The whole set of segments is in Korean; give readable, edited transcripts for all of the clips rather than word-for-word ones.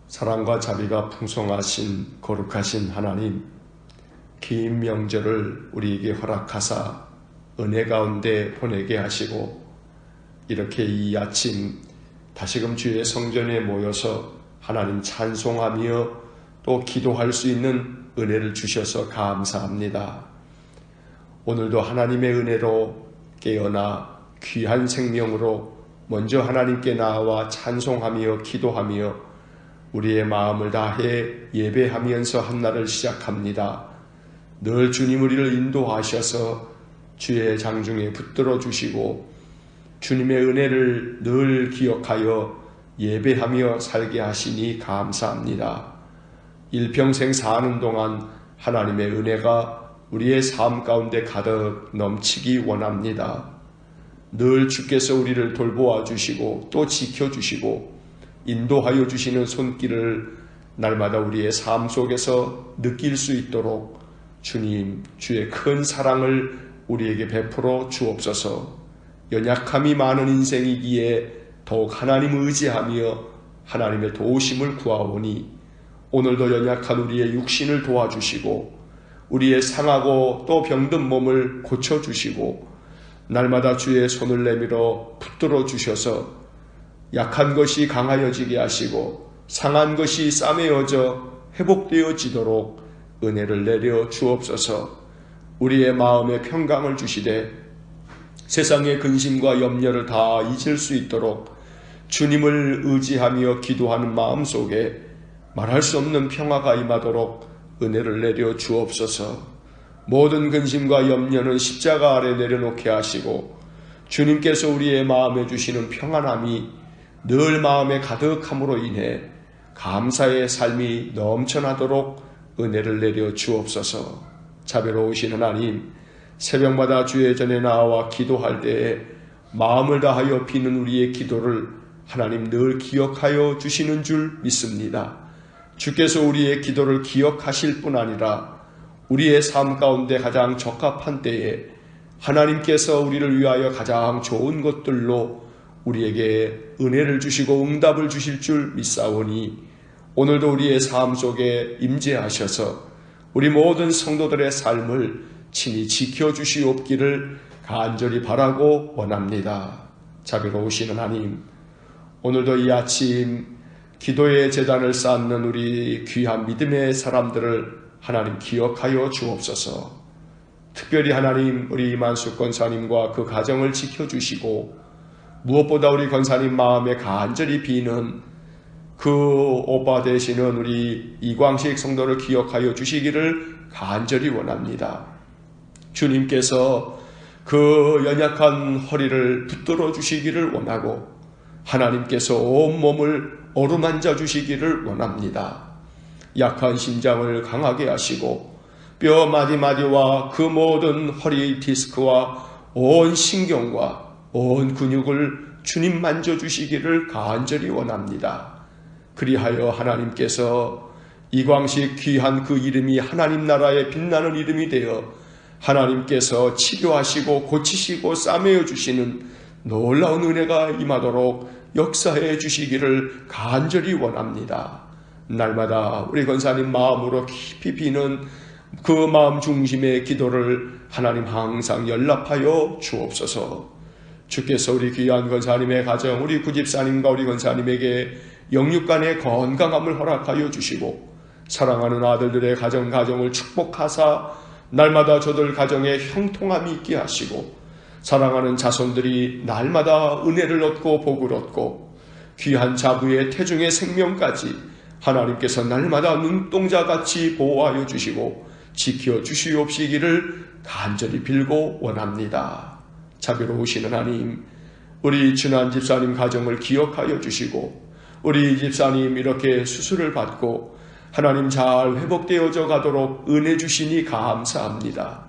사랑과 자비가 풍성하신 거룩하신 하나님, 긴 명절을 우리에게 허락하사 은혜 가운데 보내게 하시고 이렇게 이 아침 다시금 주의 성전에 모여서 하나님 찬송하며 또 기도할 수 있는 은혜를 주셔서 감사합니다. 오늘도 하나님의 은혜로 깨어나 귀한 생명으로 먼저 하나님께 나아와 찬송하며 기도하며 우리의 마음을 다해 예배하면서 한 날을 시작합니다. 늘 주님 우리를 인도하셔서 주의 장중에 붙들어 주시고 주님의 은혜를 늘 기억하여 예배하며 살게 하시니 감사합니다. 일평생 사는 동안 하나님의 은혜가 우리의 삶 가운데 가득 넘치기 원합니다. 늘 주께서 우리를 돌보아 주시고 또 지켜주시고 인도하여 주시는 손길을 날마다 우리의 삶 속에서 느낄 수 있도록 주님, 주의 큰 사랑을 우리에게 베풀어 주옵소서. 연약함이 많은 인생이기에 더욱 하나님을 의지하며 하나님의 도우심을 구하오니 오늘도 연약한 우리의 육신을 도와주시고 우리의 상하고 또 병든 몸을 고쳐주시고 날마다 주의 손을 내밀어 붙들어 주셔서 약한 것이 강하여지게 하시고 상한 것이 싸매어져 회복되어지도록 은혜를 내려 주옵소서. 우리의 마음에 평강을 주시되 세상의 근심과 염려를 다 잊을 수 있도록 주님을 의지하며 기도하는 마음 속에 말할 수 없는 평화가 임하도록 은혜를 내려 주옵소서. 모든 근심과 염려는 십자가 아래 내려놓게 하시고 주님께서 우리의 마음에 주시는 평안함이 늘 마음에 가득함으로 인해 감사의 삶이 넘쳐나도록 은혜를 내려 주옵소서. 자비로우신 하나님, 새벽마다 주의 전에 나와 기도할 때에 마음을 다하여 비는 우리의 기도를 하나님 늘 기억하여 주시는 줄 믿습니다. 주께서 우리의 기도를 기억하실 뿐 아니라 우리의 삶 가운데 가장 적합한 때에 하나님께서 우리를 위하여 가장 좋은 것들로 우리에게 은혜를 주시고 응답을 주실 줄 믿사오니 오늘도 우리의 삶 속에 임재하셔서 우리 모든 성도들의 삶을 친히 지켜주시옵기를 간절히 바라고 원합니다. 자비로우신 하나님, 오늘도 이 아침 기도의 제단을 쌓는 우리 귀한 믿음의 사람들을 하나님 기억하여 주옵소서. 특별히 하나님 우리 이만숙 권사님과 그 가정을 지켜주시고 무엇보다 우리 권사님 마음에 간절히 비는 그 오빠 되시는 우리 이광식 성도를 기억하여 주시기를 간절히 원합니다. 주님께서 그 연약한 허리를 붙들어 주시기를 원하고 하나님께서 온몸을 어루만져 주시기를 원합니다. 약한 심장을 강하게 하시고 뼈 마디마디와 그 모든 허리 디스크와 온 신경과 온 근육을 주님 만져주시기를 간절히 원합니다. 그리하여 하나님께서 이광식 귀한 그 이름이 하나님 나라의 빛나는 이름이 되어 하나님께서 치료하시고 고치시고 싸매어 주시는 놀라운 은혜가 임하도록 역사해 주시기를 간절히 원합니다. 날마다 우리 권사님 마음으로 깊이 비는 그 마음 중심의 기도를 하나님 항상 연락하여 주옵소서. 주께서 우리 귀한 권사님의 가정, 우리 구집사님과 우리 권사님에게 영육간의 건강함을 허락하여 주시고 사랑하는 아들들의 가정을 축복하사 날마다 저들 가정에 형통함이 있게 하시고 사랑하는 자손들이 날마다 은혜를 얻고 복을 얻고 귀한 자부의 태중의 생명까지 하나님께서 날마다 눈동자같이 보호하여 주시고 지켜주시옵시기를 간절히 빌고 원합니다. 자비로우신 하나님, 우리 준한 집사님 가정을 기억하여 주시고 우리 집사님 이렇게 수술을 받고 하나님 잘 회복되어져 가도록 은혜 주시니 감사합니다.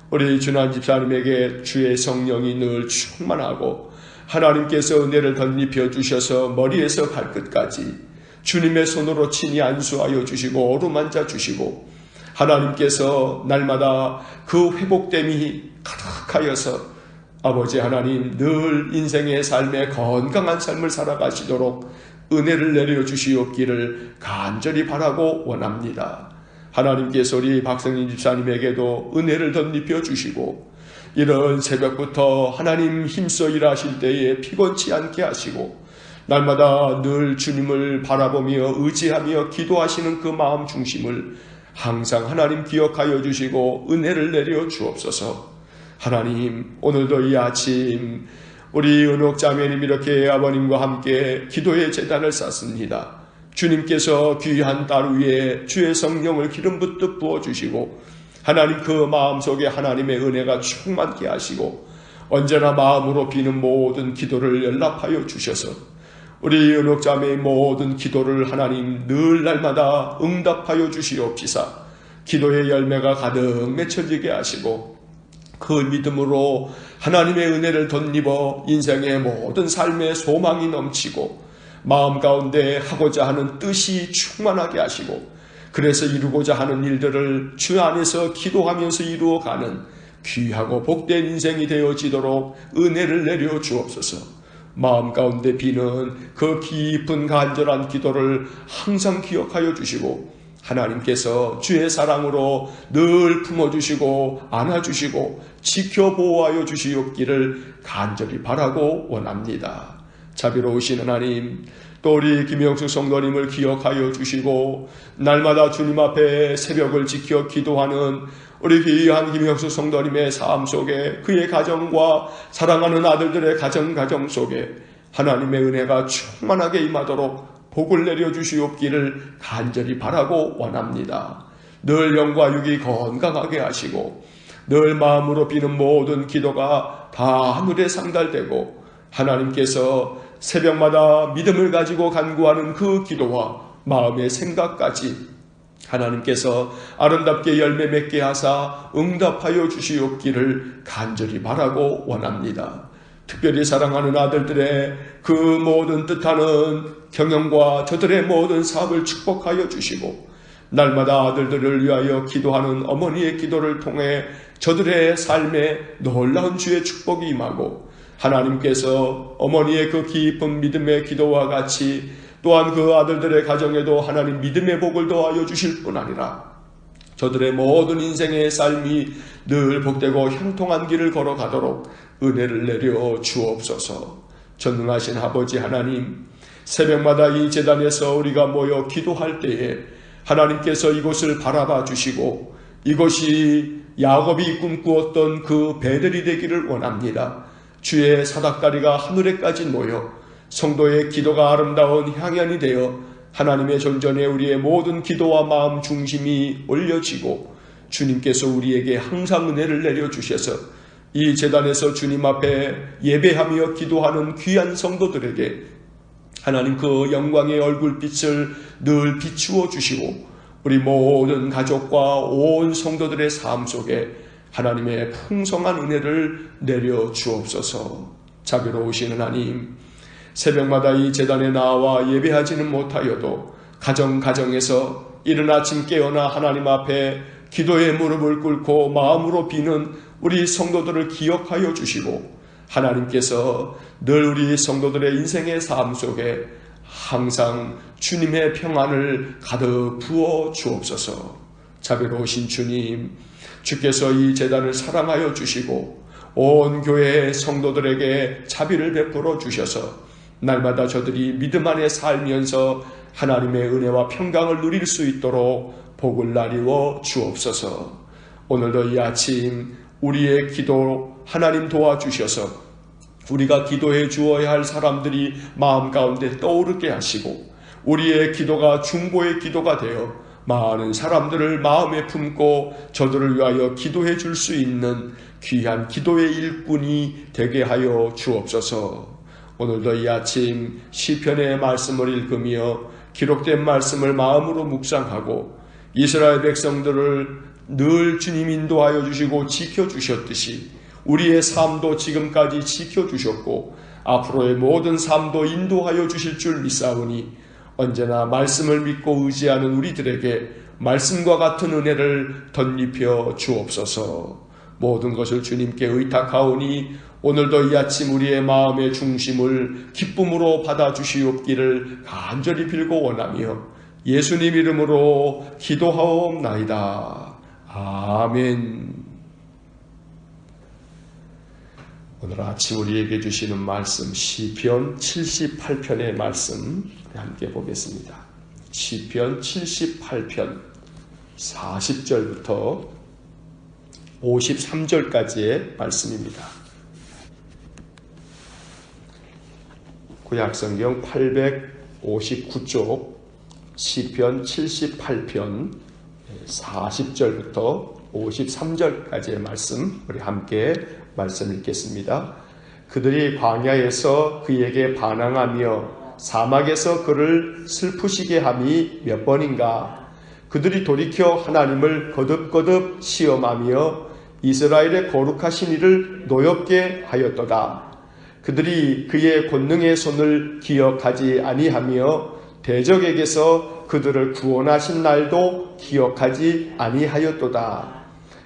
우리 준한 집사님에게 주의 성령이 늘 충만하고 하나님께서 은혜를 덧입혀 주셔서 머리에서 발끝까지 주님의 손으로 친히 안수하여 주시고 어루만져 주시고 하나님께서 날마다 그 회복됨이 가득하여서 아버지 하나님 늘 인생의 삶에 건강한 삶을 살아가시도록 은혜를 내려 주시옵기를 간절히 바라고 원합니다. 하나님께서 우리 박성진 집사님에게도 은혜를 덧입혀 주시고 이런 새벽부터 하나님 힘써 일하실 때에 피곤치 않게 하시고 날마다 늘 주님을 바라보며 의지하며 기도하시는 그 마음 중심을 항상 하나님 기억하여 주시고 은혜를 내려 주옵소서. 하나님, 오늘도 이 아침 우리 은옥 자매님 이렇게 아버님과 함께 기도의 제단을 쌓습니다. 주님께서 귀한 딸 위에 주의 성령을 기름 붓듯 부어주시고 하나님 그 마음속에 하나님의 은혜가 충만케 하시고 언제나 마음으로 비는 모든 기도를 연락하여 주셔서 우리 은옥 자매의 모든 기도를 하나님 늘 날마다 응답하여 주시옵시사 기도의 열매가 가득 맺혀지게 하시고 그 믿음으로 하나님의 은혜를 덧입어 인생의 모든 삶의 소망이 넘치고 마음 가운데 하고자 하는 뜻이 충만하게 하시고 그래서 이루고자 하는 일들을 주 안에서 기도하면서 이루어가는 귀하고 복된 인생이 되어지도록 은혜를 내려 주옵소서. 마음 가운데 비는 그 깊은 간절한 기도를 항상 기억하여 주시고 하나님께서 주의 사랑으로 늘 품어주시고 안아주시고 지켜보호하여 주시옵기를 간절히 바라고 원합니다. 자비로우신 하나님, 또 우리 김영숙 성도님을 기억하여 주시고 날마다 주님 앞에 새벽을 지켜 기도하는 우리 귀한 김영숙 성도님의 삶 속에 그의 가정과 사랑하는 아들들의 가정 속에 하나님의 은혜가 충만하게 임하도록 복을 내려주시옵기를 간절히 바라고 원합니다. 늘 영과 육이 건강하게 하시고 늘 마음으로 비는 모든 기도가 다 하늘에 상달되고 하나님께서 새벽마다 믿음을 가지고 간구하는 그 기도와 마음의 생각까지 하나님께서 아름답게 열매 맺게 하사 응답하여 주시옵기를 간절히 바라고 원합니다. 특별히 사랑하는 아들들의 그 모든 뜻하는 경영과 저들의 모든 사업을 축복하여 주시고 날마다 아들들을 위하여 기도하는 어머니의 기도를 통해 저들의 삶에 놀라운 주의 축복이 임하고 하나님께서 어머니의 그 깊은 믿음의 기도와 같이 또한 그 아들들의 가정에도 하나님 믿음의 복을 더하여 주실 뿐 아니라 저들의 모든 인생의 삶이 늘 복되고 형통한 길을 걸어가도록 은혜를 내려 주옵소서. 전능하신 아버지 하나님, 새벽마다 이 제단에서 우리가 모여 기도할 때에 하나님께서 이곳을 바라봐 주시고 이곳이 야곱이 꿈꾸었던 그 베델이 되기를 원합니다. 주의 사닥다리가 하늘에까지 모여 성도의 기도가 아름다운 향연이 되어 하나님의 전전에 우리의 모든 기도와 마음 중심이 올려지고 주님께서 우리에게 항상 은혜를 내려주셔서 이 제단에서 주님 앞에 예배하며 기도하는 귀한 성도들에게 하나님 그 영광의 얼굴빛을 늘 비추어 주시고 우리 모든 가족과 온 성도들의 삶 속에 하나님의 풍성한 은혜를 내려 주옵소서. 자비로우신 하나님, 새벽마다 이 제단에 나와 예배하지는 못하여도 가정에서 이른 아침 깨어나 하나님 앞에 기도의 무릎을 꿇고 마음으로 비는 우리 성도들을 기억하여 주시고 하나님께서 늘 우리 성도들의 인생의 삶 속에 항상 주님의 평안을 가득 부어 주옵소서. 자비로우신 주님, 주께서 이 제단을 사랑하여 주시고 온 교회의 성도들에게 자비를 베풀어 주셔서 날마다 저들이 믿음 안에 살면서 하나님의 은혜와 평강을 누릴 수 있도록 복을 나누어 주옵소서. 오늘도 이 아침 우리의 기도 하나님 도와주셔서 우리가 기도해 주어야 할 사람들이 마음 가운데 떠오르게 하시고 우리의 기도가 중보의 기도가 되어 많은 사람들을 마음에 품고 저들을 위하여 기도해 줄 수 있는 귀한 기도의 일꾼이 되게 하여 주옵소서. 오늘도 이 아침 시편의 말씀을 읽으며 기록된 말씀을 마음으로 묵상하고 이스라엘 백성들을 늘 주님 인도하여 주시고 지켜주셨듯이 우리의 삶도 지금까지 지켜주셨고 앞으로의 모든 삶도 인도하여 주실 줄 믿사오니 언제나 말씀을 믿고 의지하는 우리들에게 말씀과 같은 은혜를 덧입혀 주옵소서. 모든 것을 주님께 의탁하오니 오늘도 이 아침 우리의 마음의 중심을 기쁨으로 받아주시옵기를 간절히 빌고 원하며 예수님 이름으로 기도하옵나이다. 아멘. 오늘 아침 우리에게 주시는 말씀 시편 78편의 말씀 함께 보겠습니다. 시편 78편 40절부터 53절까지의 말씀입니다. 구약성경 859쪽 시편 78편 40절부터 53절까지의 말씀, 우리 함께 말씀 읽겠습니다. 그들이 광야에서 그에게 반항하며 사막에서 그를 슬프시게 함이 몇 번인가. 그들이 돌이켜 하나님을 거듭거듭 시험하며 이스라엘의 거룩하신 이를 노엽게 하였도다. 그들이 그의 권능의 손을 기억하지 아니하며 대적에게서 그들을 구원하신 날도 기억하지 아니하였도다.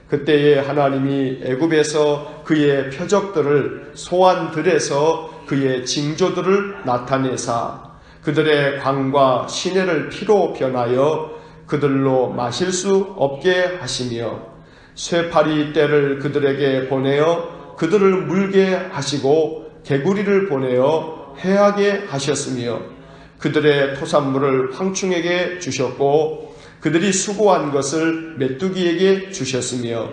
그때에 하나님이 애굽에서 그의 표적들을 소환들에서 그의 징조들을 나타내사 그들의 광과 시내를 피로 변하여 그들로 마실 수 없게 하시며 쇠파리 떼를 그들에게 보내어 그들을 물게 하시고 개구리를 보내어 해하게 하셨으며 그들의 토산물을 황충에게 주셨고 그들이 수고한 것을 메뚜기에게 주셨으며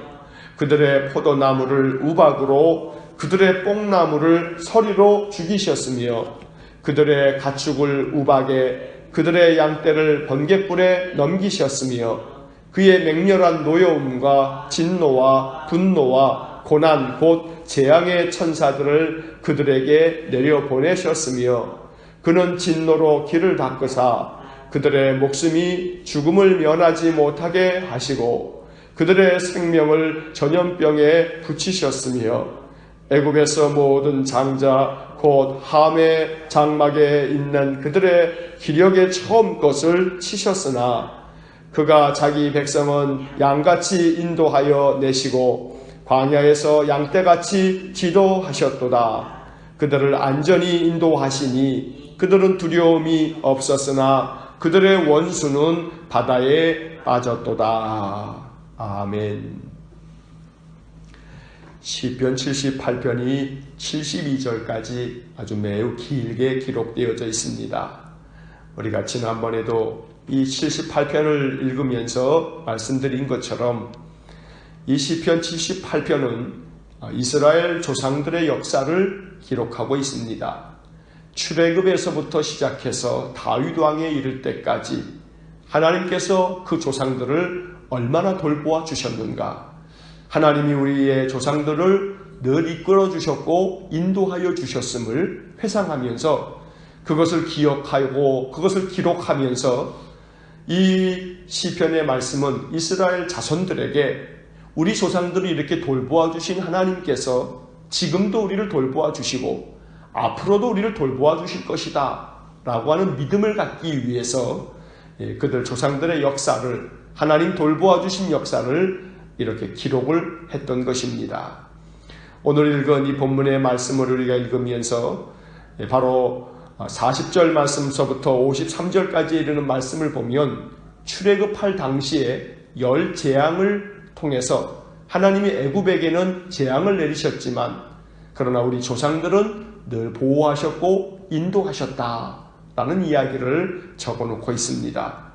그들의 포도나무를 우박으로 그들의 뽕나무를 서리로 죽이셨으며 그들의 가축을 우박에 그들의 양떼를 번갯불에 넘기셨으며 그의 맹렬한 노여움과 진노와 분노와 고난 곧 재앙의 천사들을 그들에게 내려보내셨으며 그는 진노로 길을 닦으사 그들의 목숨이 죽음을 면하지 못하게 하시고 그들의 생명을 전염병에 붙이셨으며 애굽에서 모든 장자 곧 함의 장막에 있는 그들의 기력의 처음 것을 치셨으나 그가 자기 백성은 양같이 인도하여 내시고 광야에서 양떼같이 지도하셨도다. 그들을 안전히 인도하시니 그들은 두려움이 없었으나 그들의 원수는 바다에 빠졌도다. 아멘. 시편 78편이 72절까지 아주 매우 길게 기록되어져 있습니다. 우리가 지난번에도 이 78편을 읽으면서 말씀드린 것처럼 이 시편 78편은 이스라엘 조상들의 역사를 기록하고 있습니다. 출애굽에서부터 시작해서 다윗 왕에 이를 때까지 하나님께서 그 조상들을 얼마나 돌보아 주셨는가. 하나님이 우리의 조상들을 늘 이끌어 주셨고 인도하여 주셨음을 회상하면서 그것을 기억하고 그것을 기록하면서 이 시편의 말씀은 이스라엘 자손들에게 우리 조상들을 이렇게 돌보아 주신 하나님께서 지금도 우리를 돌보아 주시고 앞으로도 우리를 돌보아 주실 것이다 라고 하는 믿음을 갖기 위해서 그들 조상들의 역사를, 하나님 돌보아 주신 역사를 이렇게 기록을 했던 것입니다. 오늘 읽은 이 본문의 말씀을 우리가 읽으면서 바로 40절 말씀서부터 53절까지 이르는 말씀을 보면 출애굽할 당시에 열 재앙을 통해서 하나님이 애굽에게는 재앙을 내리셨지만 그러나 우리 조상들은 늘 보호하셨고 인도하셨다라는 이야기를 적어놓고 있습니다.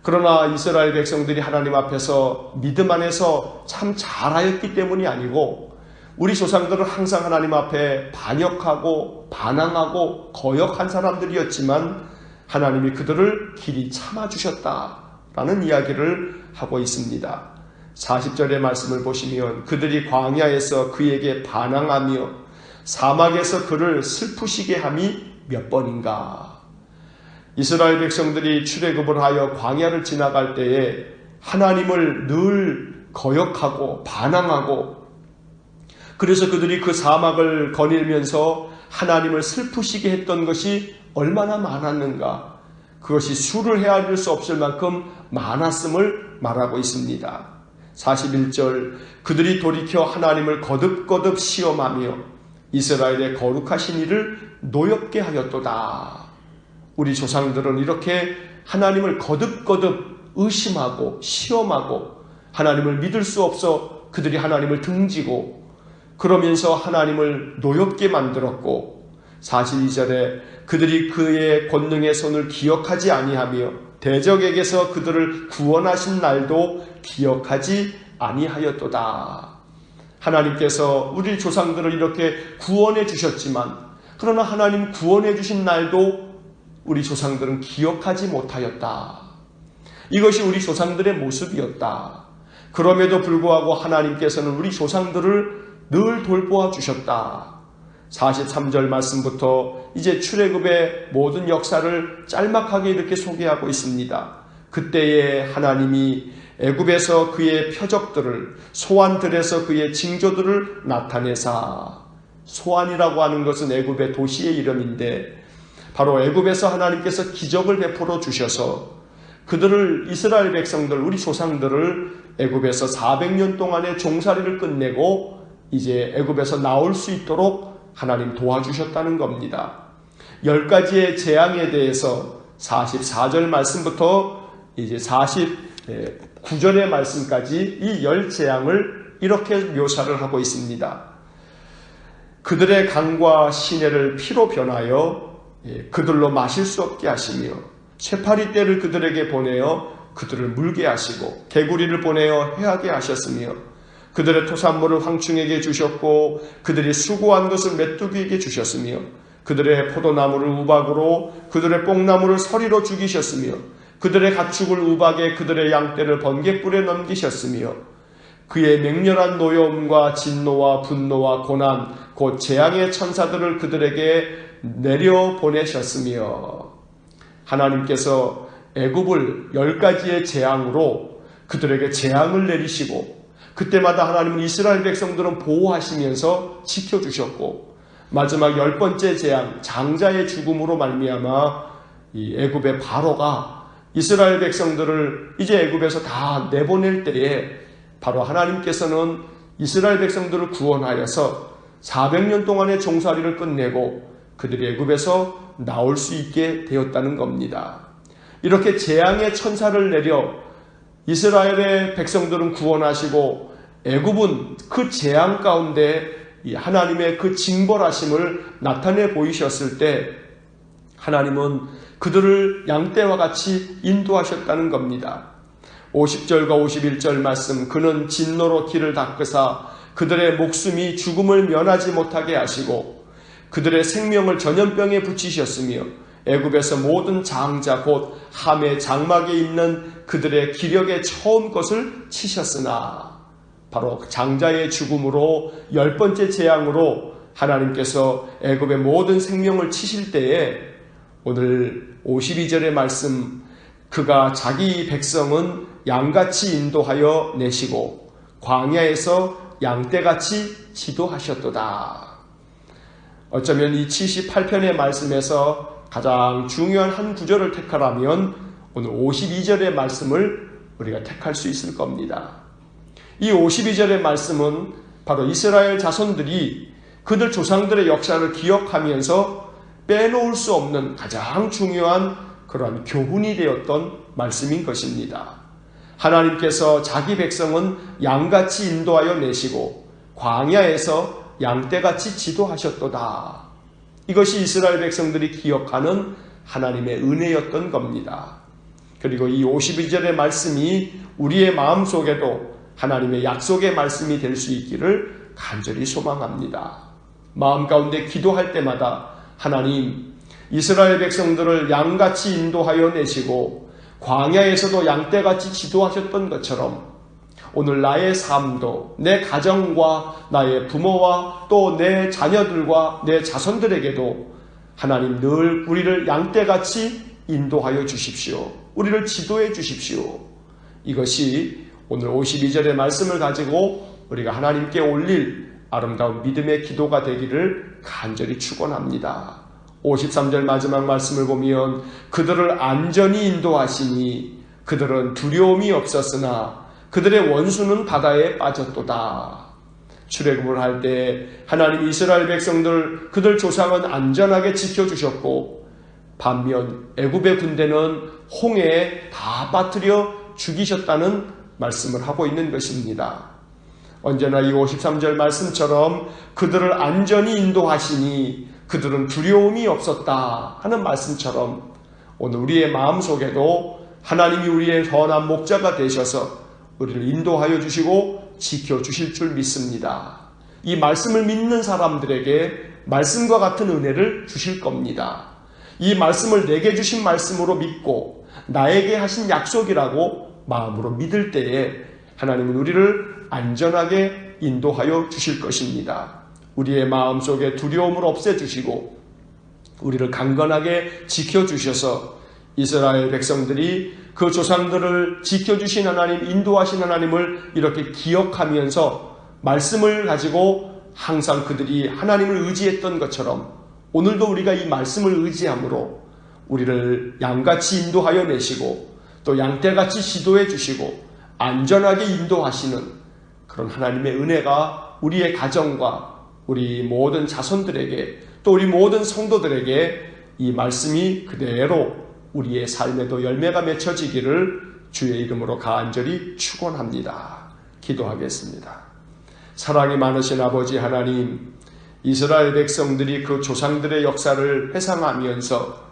그러나 이스라엘 백성들이 하나님 앞에서 믿음 안에서 참 잘하였기 때문이 아니고 우리 조상들은 항상 하나님 앞에 반역하고 반항하고 거역한 사람들이었지만 하나님이 그들을 길이 참아주셨다라는 이야기를 하고 있습니다. 40절의 말씀을 보시면 그들이 광야에서 그에게 반항하며 사막에서 그를 슬프시게 함이 몇 번인가. 이스라엘 백성들이 출애굽을 하여 광야를 지나갈 때에 하나님을 늘 거역하고 반항하고 그래서 그들이 그 사막을 거닐면서 하나님을 슬프시게 했던 것이 얼마나 많았는가. 그것이 수를 헤아릴 수 없을 만큼 많았음을 말하고 있습니다. 41절 그들이 돌이켜 하나님을 거듭거듭 시험하며 이스라엘의 거룩하신 이를 노엽게 하였도다. 우리 조상들은 이렇게 하나님을 거듭거듭 의심하고 시험하고 하나님을 믿을 수 없어 그들이 하나님을 등지고 그러면서 하나님을 노엽게 만들었고 42절에 그들이 그의 권능의 손을 기억하지 아니하며 대적에게서 그들을 구원하신 날도 기억하지 아니하였도다. 하나님께서 우리 조상들을 이렇게 구원해 주셨지만 그러나 하나님 구원해 주신 날도 우리 조상들은 기억하지 못하였다. 이것이 우리 조상들의 모습이었다. 그럼에도 불구하고 하나님께서는 우리 조상들을 늘 돌보아 주셨다. 43절 말씀부터 이제 출애굽의 모든 역사를 짤막하게 이렇게 소개하고 있습니다. 그때에 하나님이 애굽에서 그의 표적들을 소안들에서 그의 징조들을 나타내사, 소안이라고 하는 것은 애굽의 도시의 이름인데 바로 애굽에서 하나님께서 기적을 베풀어 주셔서 그들을 이스라엘 백성들 우리 조상들을 애굽에서 400년 동안의 종살이를 끝내고 이제 애굽에서 나올 수 있도록 하나님 도와주셨다는 겁니다. 10가지의 재앙에 대해서 44절 말씀부터 이제 49절의 말씀까지 이 10재앙을 이렇게 묘사를 하고 있습니다. 그들의 강과 시내를 피로 변하여 그들로 마실 수 없게 하시며 쇠파리 떼를 그들에게 보내어 그들을 물게 하시고 개구리를 보내어 해하게 하셨으며 그들의 토산물을 황충에게 주셨고 그들이 수고한 것을 메뚜기에게 주셨으며 그들의 포도나무를 우박으로 그들의 뽕나무를 서리로 죽이셨으며 그들의 가축을 우박에 그들의 양떼를 번갯불에 넘기셨으며 그의 맹렬한 노여움과 진노와 분노와 고난 곧 재앙의 천사들을 그들에게 내려 보내셨으며 하나님께서 애굽을 10가지의 재앙으로 그들에게 재앙을 내리시고 그때마다 하나님은 이스라엘 백성들은 보호하시면서 지켜주셨고 마지막 10번째 재앙 장자의 죽음으로 말미암아 이 애굽의 바로가 이스라엘 백성들을 이제 애굽에서 다 내보낼 때에 바로 하나님께서는 이스라엘 백성들을 구원하여서 400년 동안의 종살이를 끝내고 그들이 애굽에서 나올 수 있게 되었다는 겁니다. 이렇게 재앙의 천사를 내려 이스라엘의 백성들은 구원하시고 애굽은 그 재앙 가운데 하나님의 그 징벌하심을 나타내 보이셨을 때 하나님은 그들을 양떼와 같이 인도하셨다는 겁니다. 50절과 51절 말씀 그는 진노로 길을 닦으사 그들의 목숨이 죽음을 면하지 못하게 하시고 그들의 생명을 전염병에 붙이셨으며 애굽에서 모든 장자 곧 함의 장막에 있는 그들의 기력의 처음 것을 치셨으나 바로 장자의 죽음으로 10번째 재앙으로 하나님께서 애굽의 모든 생명을 치실 때에 오늘 52절의 말씀 그가 자기 백성은 양같이 인도하여 내시고 광야에서 양떼같이 지도하셨도다. 어쩌면 이 78편의 말씀에서 가장 중요한 한 구절을 택하라면 오늘 52절의 말씀을 우리가 택할 수 있을 겁니다. 이 52절의 말씀은 바로 이스라엘 자손들이 그들 조상들의 역사를 기억하면서 빼놓을 수 없는 가장 중요한 그러한 교훈이 되었던 말씀인 것입니다. 하나님께서 자기 백성은 양같이 인도하여 내시고 광야에서 양떼같이 지도하셨도다. 이것이 이스라엘 백성들이 기억하는 하나님의 은혜였던 겁니다. 그리고 이 52절의 말씀이 우리의 마음속에도 하나님의 약속의 말씀이 될 수 있기를 간절히 소망합니다. 마음 가운데 기도할 때마다 하나님, 이스라엘 백성들을 양같이 인도하여 내시고 광야에서도 양떼같이 지도하셨던 것처럼 오늘 나의 삶도 내 가정과 나의 부모와 또 내 자녀들과 내 자손들에게도 하나님 늘 우리를 양떼같이 인도하여 주십시오. 우리를 지도해 주십시오. 이것이 오늘 52절의 말씀을 가지고 우리가 하나님께 올릴 아름다운 믿음의 기도가 되기를 간절히 축원합니다. 53절 마지막 말씀을 보면 그들을 안전히 인도하시니 그들은 두려움이 없었으나 그들의 원수는 바다에 빠졌도다. 출애굽을 할 때 하나님 이스라엘 백성들 그들 조상은 안전하게 지켜주셨고, 반면 애굽의 군대는 홍해에 다 빠뜨려 죽이셨다는 말씀을 하고 있는 것입니다. 언제나 이 53절 말씀처럼 그들을 안전히 인도하시니 그들은 두려움이 없었다 하는 말씀처럼, 오늘 우리의 마음속에도 하나님이 우리의 선한 목자가 되셔서 우리를 인도하여 주시고 지켜주실 줄 믿습니다. 이 말씀을 믿는 사람들에게 말씀과 같은 은혜를 주실 겁니다. 이 말씀을 내게 주신 말씀으로 믿고 나에게 하신 약속이라고 마음으로 믿을 때에 하나님은 우리를 안전하게 인도하여 주실 것입니다. 우리의 마음속에 두려움을 없애주시고 우리를 강건하게 지켜주셔서 이스라엘 백성들이 그 조상들을 지켜주신 하나님, 인도하신 하나님을 이렇게 기억하면서 말씀을 가지고 항상 그들이 하나님을 의지했던 것처럼 오늘도 우리가 이 말씀을 의지함으로 우리를 양같이 인도하여 내시고 또 양떼같이 지도해 주시고 안전하게 인도하시는 그런 하나님의 은혜가 우리의 가정과 우리 모든 자손들에게 또 우리 모든 성도들에게 이 말씀이 그대로 우리의 삶에도 열매가 맺혀지기를 주의 이름으로 간절히 축원합니다. 기도하겠습니다. 사랑이 많으신 아버지 하나님, 이스라엘 백성들이 그 조상들의 역사를 회상하면서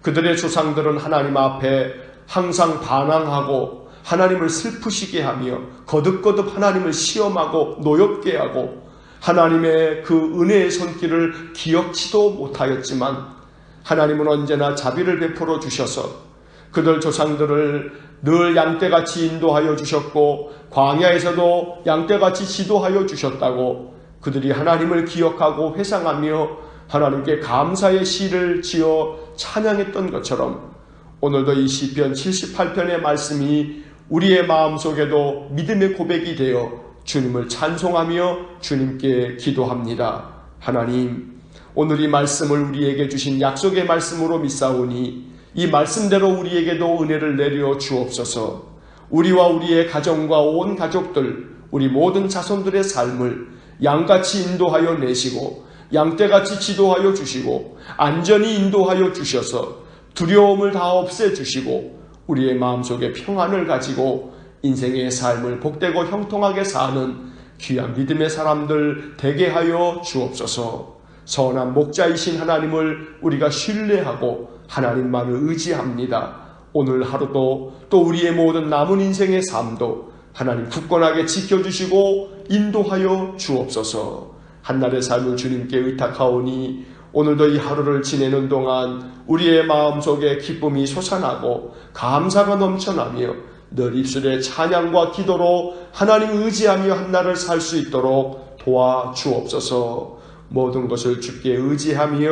그들의 조상들은 하나님 앞에 항상 반항하고 하나님을 슬프시게 하며 거듭거듭 하나님을 시험하고 노엽게 하고 하나님의 그 은혜의 손길을 기억지도 못하였지만 하나님은 언제나 자비를 베풀어 주셔서 그들 조상들을 늘 양떼같이 인도하여 주셨고 광야에서도 양떼같이 지도하여 주셨다고 그들이 하나님을 기억하고 회상하며 하나님께 감사의 시를 지어 찬양했던 것처럼 오늘도 이 시편 78편의 말씀이 우리의 마음속에도 믿음의 고백이 되어 주님을 찬송하며 주님께 기도합니다. 하나님, 오늘 이 말씀을 우리에게 주신 약속의 말씀으로 믿사오니 이 말씀대로 우리에게도 은혜를 내려 주옵소서. 우리와 우리의 가정과 온 가족들, 우리 모든 자손들의 삶을 양같이 인도하여 내시고 양떼같이 지도하여 주시고 안전히 인도하여 주셔서 두려움을 다 없애주시고 우리의 마음속에 평안을 가지고 인생의 삶을 복되고 형통하게 사는 귀한 믿음의 사람들 되게 하여 주옵소서. 선한 목자이신 하나님을 우리가 신뢰하고 하나님만을 의지합니다. 오늘 하루도 또 우리의 모든 남은 인생의 삶도 하나님 굳건하게 지켜주시고 인도하여 주옵소서. 한날의 삶을 주님께 의탁하오니 오늘도 이 하루를 지내는 동안 우리의 마음속에 기쁨이 솟아나고 감사가 넘쳐나며 늘 입술에 찬양과 기도로 하나님 의지하며 한날을 살 수 있도록 도와주옵소서. 모든 것을 주께 의지하며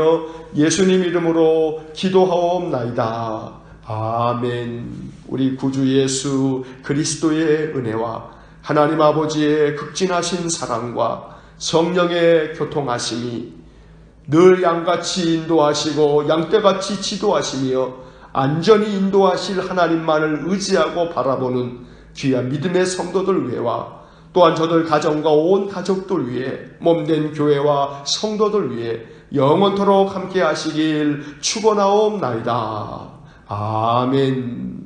예수님 이름으로 기도하옵나이다. 아멘. 우리 구주 예수 그리스도의 은혜와 하나님 아버지의 극진하신 사랑과 성령의 교통하심이 늘 양같이 인도하시고 양떼같이 지도하시며 안전히 인도하실 하나님만을 의지하고 바라보는 귀한 믿음의 성도들 위해와 또한 저들 가정과 온 가족들 위해 몸된 교회와 성도들 위해 영원토록 함께 하시길 축원하옵나이다. 아멘.